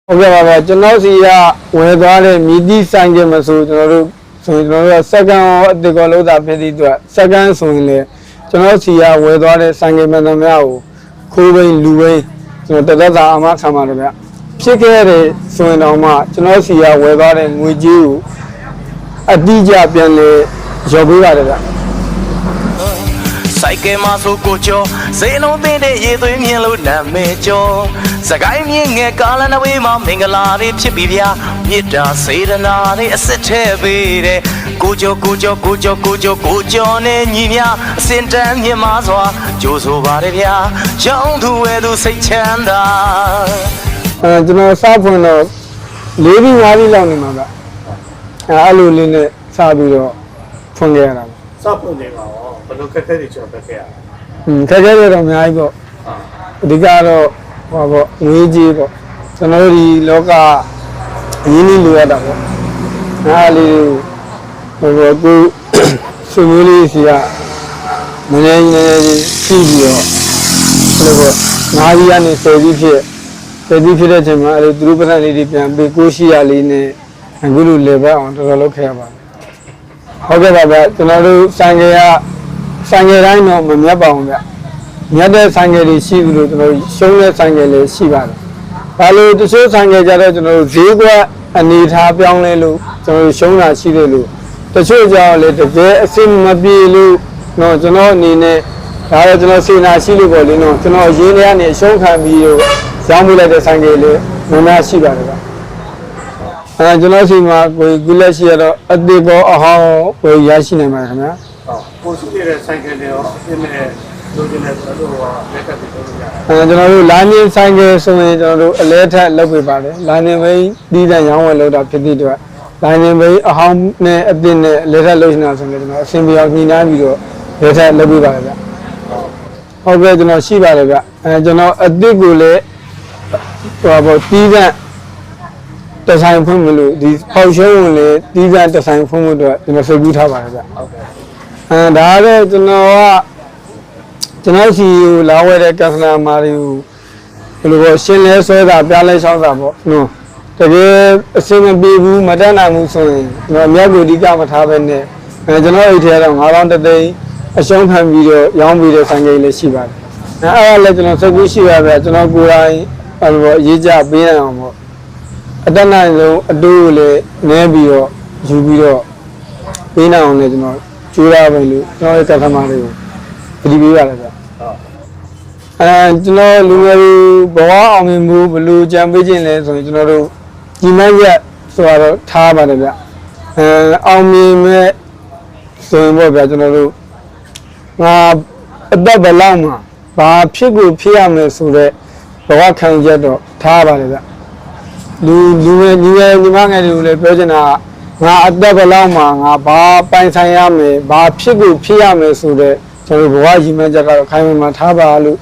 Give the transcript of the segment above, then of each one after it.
ဟုတ်ကဲ့ပါဗျာကျွန်တော်စီကဝယ်သွားတဲ့မြည်သည့်ဆိုင်ကမဆိုကျွန်တော်တို့စက္ကန့်အတစ်ကောလို့သာဖြစ်သည့်အတွက်စက္ကန့်ဆိုရင်လေကျွန်တော်စီကဝယ်သွားတဲ့ဆိုင်ကမှန်သမျှကိုခိုးဘိန်းလူဘိန်းကျွန်တော်တသက်သာအမခံပါတယ်ဗျဖြစ်ခဲ့တဲ့ဆိုရင်တော့မှကျွန်တော်စီကဝယ်သွားတဲ့ငွေကြေးကိုအတိအကျပြန်လေရောပေးပါတယ်ဗျဆိုင်ကမှာဆိုကိုကျော်စေလုံးသိတဲ့ရေသွေးမြင်လို့နာမည်ကျော်စကိုင်းမြင့်ငယ်ကာလနဝေးမှာမင်္ဂလာတွေဖြစ်ပြီဗျာမေတ္တာစေတနာတွေအစစ်ထဲပေးတဲ့ကိုကျော်နဲ့ညီမြအစင်တန်းမြင်မာစွာကြိုးဆိုပါတယ်ဗျာရောင်းသူဝယ်သူစိတ်ချမ်းသာကျွန်တော်စားဖွင့်တော့၄ပြီး၅ပြီးလောက်နေမှာဗျအဲ့လိုလေးနဲ့စားပြီးတော့ဖွင့်ခဲ့ရတာစားဖွင့်နေပါရောဘယ်လိုခက်ခဲတွေကျွန်တော်ခက်ခဲရခက်ခဲတွေတော့အများကြီးပေါ့အဓိကတော့ဟောပေါ့ငွေကြေးပေါ့ကျွန်တော်တို့ဒီလောကအရင်းနှီးလိုရတာပေါ့အားလေးဟိုပေါ့ကိုဆွေမျိုးလေးစီကနည်းနည်းရှိပြီးတော့ဘယ်လိုပေါ့9ပြီးကနေ10ပြီးဖြစ်တဲ့အချိန်မှာအဲ့လိုသူတို့ပတ်စံလေးတွေပြန်ပေးကိုရှိရလေးနဲ့အခုလိုလေပဲအောင်တော်တော်လုပ်ခဲ့ရပါတယ်ဟုတ်ကဲ့ပါဗျကျွန်တော်တို့ဆိုင်ကတိုင်းတော့မမြတ်ပါဘူးဗျမြတ်တဲ့ဆိုင်ကတွေရှိပြီလို့ကျွန်တော်ရှုံးတဲ့ဆိုင်ကလေးရှိပါတယ်ဒါလို့တချို့ဆိုင်ကကြတော့ကျွန်တော်တို့ဈေးကွက်အနေထားပြောင်းလဲလို့ကျွန်တော်ရှုံးတာရှိတယ်လို့တချို့ကြောင့်လည်းတကယ်အဆင်မပြေလို့တော့ကျွန်တော်အနေနဲ့ဒါတော့ကျွန်တော်စေနာရှိလို့ပေါ့လေနော်ကျွန်တော်ရင်းထဲကနေအရှုံးခံပြီးတော့ရောင်းမိလိုက်တဲ့ဆိုင်ကလေးများရှိပါတယ်ဗျကျွန်တော်စီမှာကိုကုလက်ရှိရတော့အတိကောအဟောင်းကိုရရှိနိုင်ပါတယ်ခင်ဗျာကိုရှိတဲ့ဆိုင်ကလေးရောအပြည့်မဲ့လိုချင်တဲ့ဘယ်လိုလက်ကပ်ပြီးလုပ်ရကျွန်တော်တို့လိုင်းမြင့်ဆိုင်ကဆိုရင်ကျွန်တော်တို့အလဲထက်လုပ်ပေးပါတယ်လိုင်းမြင့်ဘိန်းဒီတန်ရောင်းဝယ်လုပ်တာဖြစ်သည့်အတွက်လိုင်းမြင့်ဘိန်းအဟောင်းနဲ့အပြည့်နဲ့အလဲထက်လုပ်နေတာဆိုရင်ကျွန်တော်အဆင်ပြေအောင်ညှိနှိုင်းပြီးတော့လဲထက်လုပ်ပေးပါတယ်ဗျဟုတ်ကဲ့ကျွန်တော်ရှိပါတယ်ဗျကျွန်တော်အတိကိုလည်းဟိုပေါ့တီးတဲ့တဆိုင်ဖွင့်မလို့ဒီပေါက်ရှုံးဝင်လေတီးတဲ့တဆိုင်ဖွင့်မှုတော့ကျွန်တော်စိတ်ကူးထားပါတယ်ဗျဟုတ်ကဲ့ဒါတော့ကျွန်တော်စီကိုလာဝဲတဲ့ကစ္စနာမာတွေကိုဘယ်လိုပေါ့ရှင်းလဲဆွဲတာပြလဲချောင်းတာပေါ့နော်တကယ်အစင်မပြေဘူးမတတ်နိုင်ဘူးဆိုရင်ကျွန်တော်အမြတ်ကိုအဓိကမထားပဲနဲ့ကျွန်တော်အိတ်ထဲတော့9000တသိန်းအရှုံးခံပြီးတော့ရောင်းပြီးတဲ့ဆိုင်ကြီးလည်းရှိပါတယ်အဲ့ဒါလည်းကျွန်တော်စိတ်ကူးရှိပါပဲကျွန်တော်ကိုယ်တိုင်အဲ့လိုပေါ့ရေးကြပေးနိုင်အောင်ပေါ့အတက်နိုင်ဆုံးအတူလည်းနည်းပြီးတော့ယူပြီးတော့ပေးနိုင်အောင်လည်းကျွန်တော်ကြိုးရပါလို့ကျွန်တော်ရဲ့ကထမလေးကိုအဒီပေးရတယ်ဗျကျွန်တော်လူငယ်ဘဝအောင်မြင်မှုဘလို့ကြံပေးခြင်းလဲဆိုရင်ကျွန်တော်တို့ဒီမရက်ဆိုတော့ထားပါတယ်ဗျအောင်မြင်မဲ့ဆိုရင်ပေါ့ဗျကျွန်တော်တို့ငါအသက်ဘလောက်မှာဘာဖြစ်ကိုဖြစ်ရမယ်ဆိုတော့ဘဝခံချက်တော့ထားပါတယ်ဗျလူငယ်ညီမငယ်တွေကိုလည်းပြောချင်တာငါအသက်ဘလောက်မှာငါဘာပိုင်ဆိုင်ရမယ်ဘာဖြစ်ကိုဖြစ်ရမယ်ဆိုတော့ကျွန်တော်ဘဝရည်မှန်းချက်ကတော့ခိုင်မာထားပါလို့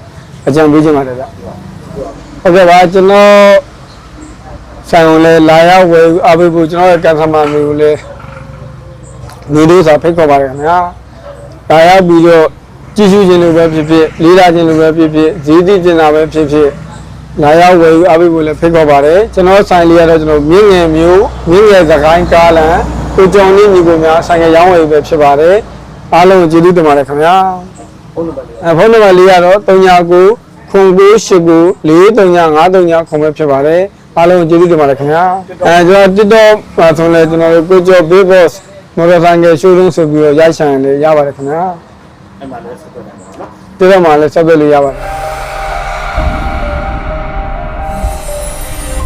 အကြံပေးချင်ပါတယ်ဗျဟုတ်ကဲ့ပါကျွန်တော်ဆိုင်ဝင်လဲလာရောက်ဝယ်အားပေးဖို့ကျွန်တော်ရဲ့ကန်ဆာမာမျိုးလဲနေလို့ဆိုဖိတ်ခေါ်ပါတယ်ခင်ဗျာလာရောက်ပြီးတော့ကြည့်ရှုခြင်းလိုပဲဖြစ်ဖြစ်လေးလာခြင်းလိုပဲဖြစ်ဖြစ်ဈေးသည့်ကျင်တာပဲဖြစ်ဖြစ်လာရောက်ဝယ်အားပေးဖို့လဲဖိတ်ခေါ်ပါတယ်ကျွန်တော်ဆိုင်လေးကတော့ကျွန်တော်မြင့်ငယ်စကိုင်းကားလန်ကိုကြောင်နေညီကိုများဆိုင်ငယ်ရောင်းဝယ်ပဲဖြစ်ပါတယ်အားလုံးကျေးဇူးတင်ပါတယ်ခင်ဗျာဖုန်းနံပါတ်လေးကတော့39 0989 4353ခုပဲဖြစ်ပါတယ်အားလုံးကျေးဇူးတင်ပါတယ်ခင်ဗျာကျွန်တော် TikTok မှာဆိုလဲကျွန်တော်တို့ကိုကျော် Big Boss မော်တော်ဆိုင်ကရှိုးလုံးဆိုပြီးတော့ရိုက်ဆိုင်လေရပါတယ်ခင်ဗျာအဲ့မှာလည်းဆက်သွယ်နိုင်ပါတော့နော်TikTok မှာလည်းဆက်သွယ်လို့ရပါတယ်